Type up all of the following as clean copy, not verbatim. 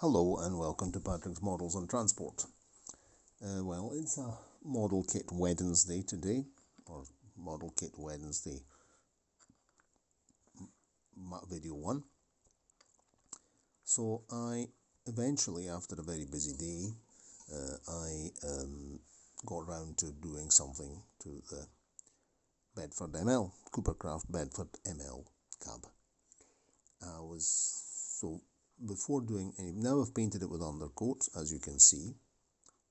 Hello and welcome to Patrick's Models and Transport. Well, it's a Model Kit Wednesday today, or Model Kit Wednesday video 1. So I eventually, after a very busy day, I got around to doing something to the Bedford ML, Craft Bedford ML cab. Before doing any, now I've painted it with undercoat, as you can see.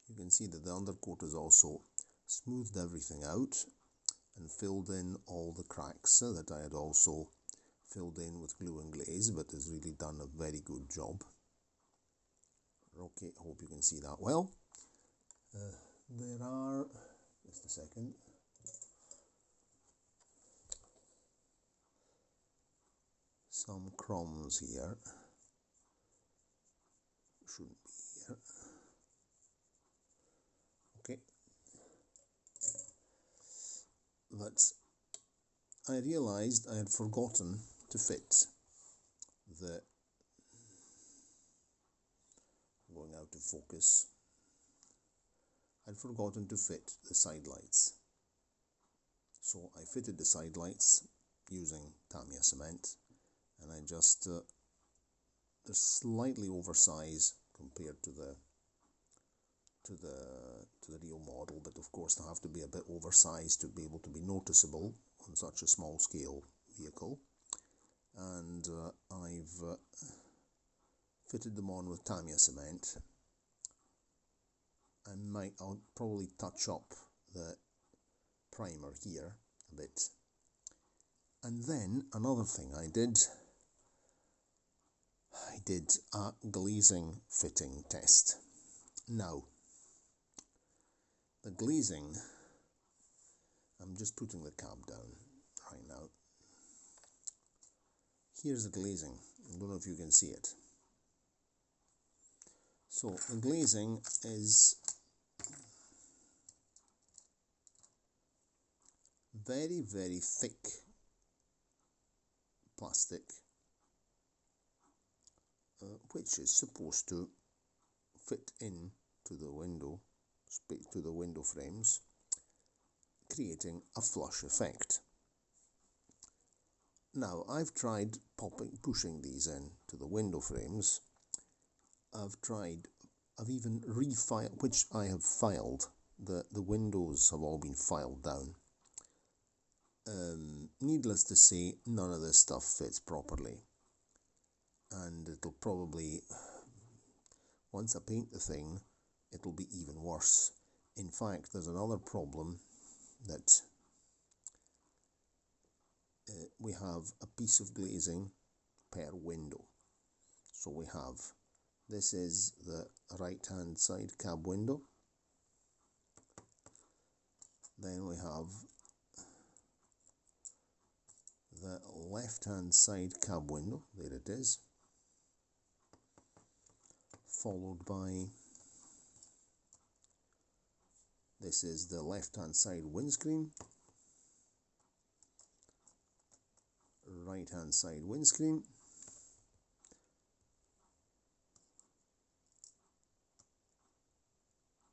You can see that the undercoat has also smoothed everything out and filled in all the cracks that I had also filled in with glue and glaze, but has really done a very good job. Okay, I hope you can see that well. There are, just a second, some crumbs here. Shouldn't be here. Okay. But I realized I had forgotten to fit the, going out of focus, I'd forgotten to fit the side lights. So I fitted the side lights using Tamiya cement, and I just, they're slightly oversized compared to the real model, but of course they have to be a bit oversized to be able to be noticeable on such a small scale vehicle. And I've fitted them on with Tamiya cement. I'll probably touch up the primer here a bit. And then another thing I did a glazing fitting test. Now, the glazing, I'm just putting the cab down right now. Here's the glazing. I don't know if you can see it. So the glazing is very, very thick plastic, which is supposed to fit in to the window frames, creating a flush effect. Now I've tried pushing these in to the window frames. I've even refiled, which I have filed. The windows have all been filed down. Needless to say, none of this stuff fits properly, and it'll probably, once I paint the thing, it'll be even worse. In fact, there's another problem that we have a piece of glazing per window. So we have, this is the right hand side cab window, then we have the left hand side cab window, there it is, followed by, this is the left hand side windscreen, right hand side windscreen,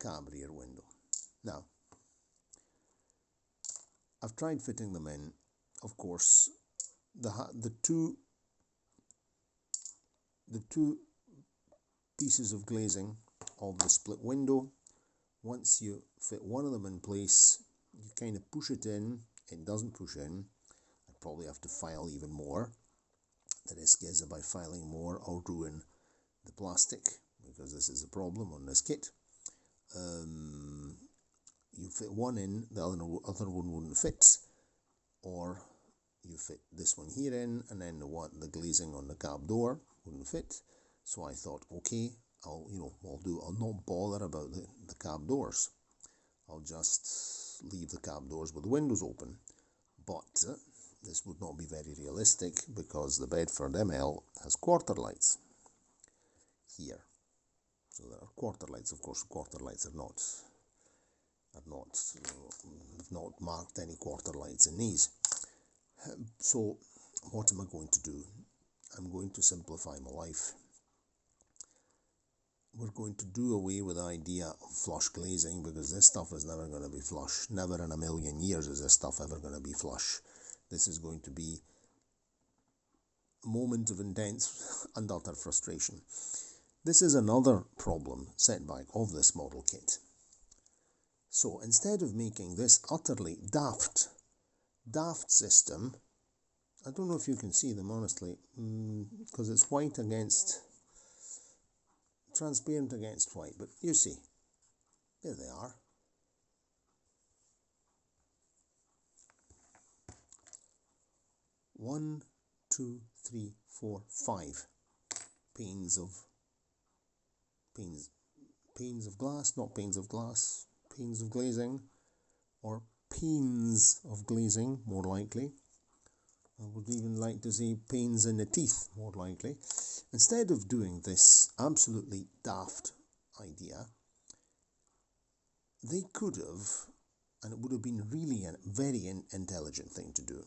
cab rear window. Now, I've tried fitting them in. Of course, the two pieces of glazing of the split window, once you fit one of them in place, you kind of push it in, it doesn't push in. I probably have to file even more. The risk is that by filing more, I'll ruin the plastic, because this is a problem on this kit. You fit one in, the other one wouldn't fit, or you fit this one here in, and then the glazing on the cab door wouldn't fit. So I thought, okay, I'll not bother about the cab doors. I'll just leave the cab doors with the windows open. But this would not be very realistic, because the Bedford ML has quarter lights here. So there are quarter lights. Of course, quarter lights have not marked any quarter lights in these. So what am I going to do? I'm going to simplify my life. we're going to do away with the idea of flush glazing, because this stuff is never going to be flush. Never in a million years is this stuff ever going to be flush. This is going to be a moment of intense and utter frustration. This is another problem, setback of this model kit. So instead of making this utterly daft system, I don't know if you can see them honestly, because it's white against, transparent against white, but you see, there they are. One, two, three, four, five panes of glass, not panes of glass, panes of glazing, or panes of glazing, more likely. I would even like to say pains in the teeth, more likely. Instead of doing this absolutely daft idea, they could have, and it would have been really a very intelligent thing to do,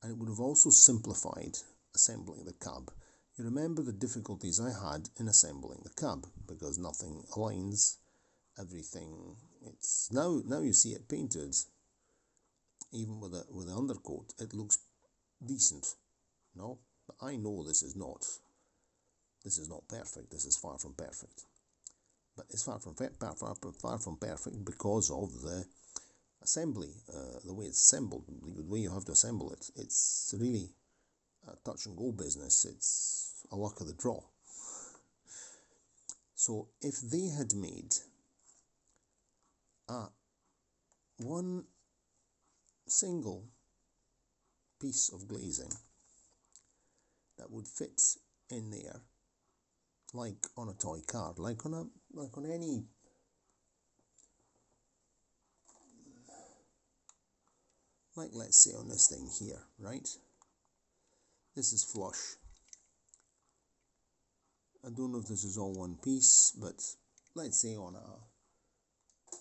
and it would have also simplified assembling the cab. You remember the difficulties I had in assembling the cab, because nothing aligns, everything, it's, now you see it painted, even with the undercoat, it looks decent, no? But I know this is not perfect, this is far from perfect. But it's far from perfect because of the assembly, the way it's assembled, the way you have to assemble it. It's really a touch and go business, it's a luck of the draw. So if they had made one single piece of glazing that would fit in there, like on a toy car, like on any, like let's say on this thing here, right? This is flush. I don't know if this is all one piece, but let's say on a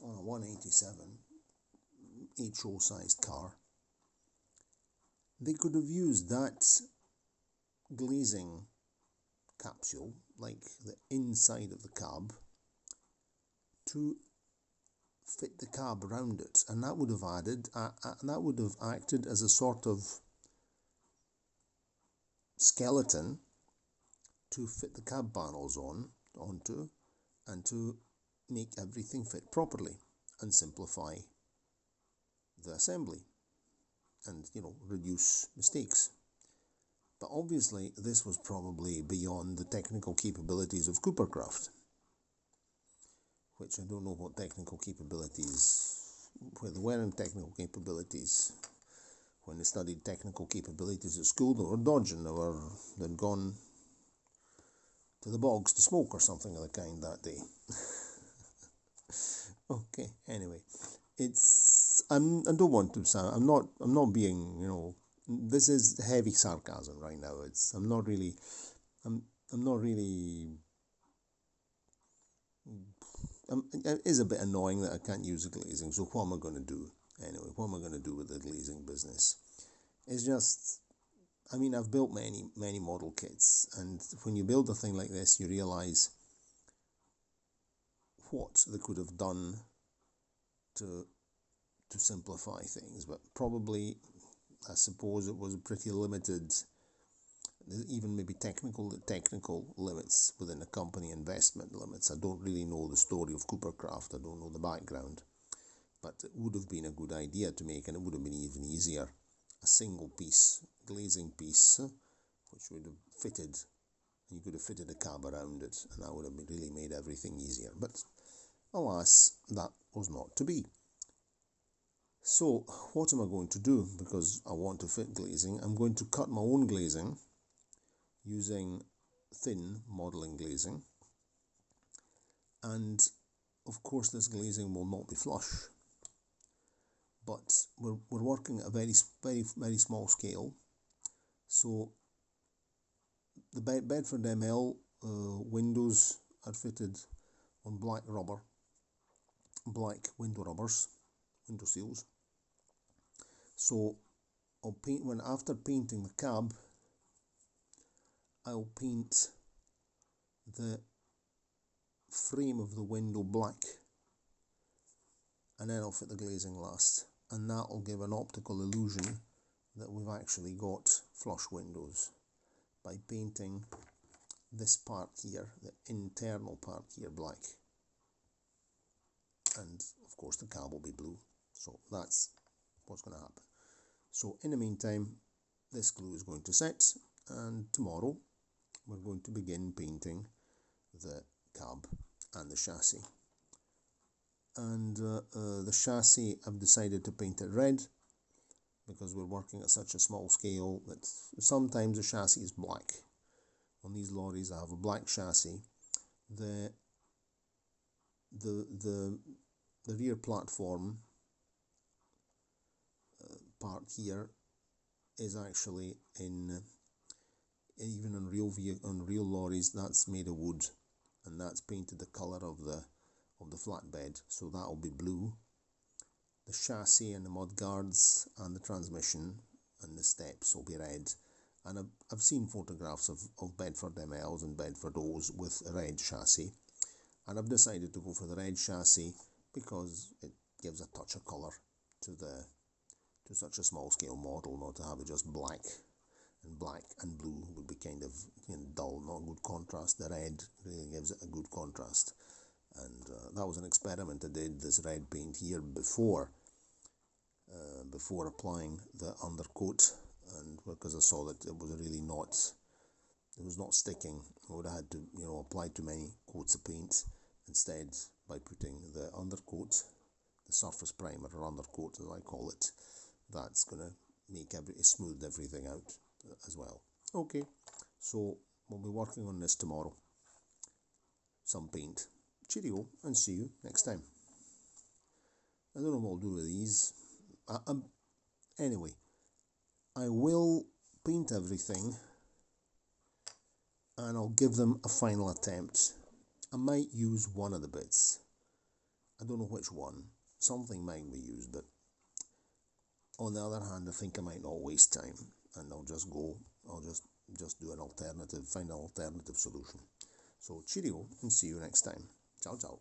187 HO sized car, they could have used that glazing capsule, like the inside of the cab, to fit the cab around it, and that would have acted as a sort of skeleton to fit the cab panels onto, and to make everything fit properly and simplify the assembly and, you know, reduce mistakes. But obviously this was probably beyond the technical capabilities of Coopercraft, which I don't know what technical capabilities, where they were in technical capabilities. When they studied technical capabilities at school, they were dodging, they'd gone to the bogs to smoke or something of the kind that day. Okay, anyway, I don't want to sound, I'm not being, you know, this is heavy sarcasm right now. I'm not really, it is a bit annoying that I can't use the glazing, so what am I going to do? Anyway, what am I going to do with the glazing business? It's just, I mean, I've built many model kits, and when you build a thing like this, you realise what they could have done to simplify things, but probably, I suppose it was pretty limited, even maybe technical limits within the company, investment limits. I don't really know the story of Coopercraft, I don't know the background, but it would have been a good idea to make, and it would have been even easier, a single piece, glazing piece, which would have fitted, you could have fitted a cab around it, and that would have really made everything easier. But alas, that was not to be. So what am I going to do? Because I want to fit glazing, I'm going to cut my own glazing using thin modelling glazing, and of course this glazing will not be flush, but we're working at a very small scale. So the Bedford ML windows are fitted on black window rubbers, window seals. So I'll paint, after painting the cab, I'll paint the frame of the window black, and then I'll fit the glazing last, and that will give an optical illusion that we've actually got flush windows by painting this part here, the internal part here, black, and of course the cab will be blue. So that's what's going to happen. So in the meantime, this glue is going to set, and tomorrow we're going to begin painting the cab and the chassis. And the chassis, I've decided to paint it red because we're working at such a small scale that sometimes the chassis is black. On these lorries I have a black chassis. The rear platform part here is actually in even on real lorries, that's made of wood, and that's painted the colour of the flatbed, so that will be blue. The chassis and the mud guards and the transmission and the steps will be red. And I've seen photographs of Bedford MLs and Bedford O's with a red chassis, and I've decided to go for the red chassis because it gives a touch of colour to such a small scale model. Not to have it just black and blue would be kind of dull, not good contrast. The red really gives it a good contrast, and that was an experiment I did, this red paint here before applying the undercoat, and because I saw that it was really not sticking, I would have had to apply too many coats of paint. Instead, by putting the undercoat, the surface primer or undercoat as I call it, that's going to make smooth everything out as well. Okay, so we'll be working on this tomorrow, some paint. Cheerio, and see you next time. I don't know what I'll do with these. Anyway, I will paint everything and I'll give them a final attempt. I might use one of the bits. I don't know which one. Something might be used, but on the other hand, I think I might not waste time, and I'll just do an alternative, find an alternative solution. So cheerio, and see you next time. Ciao, ciao.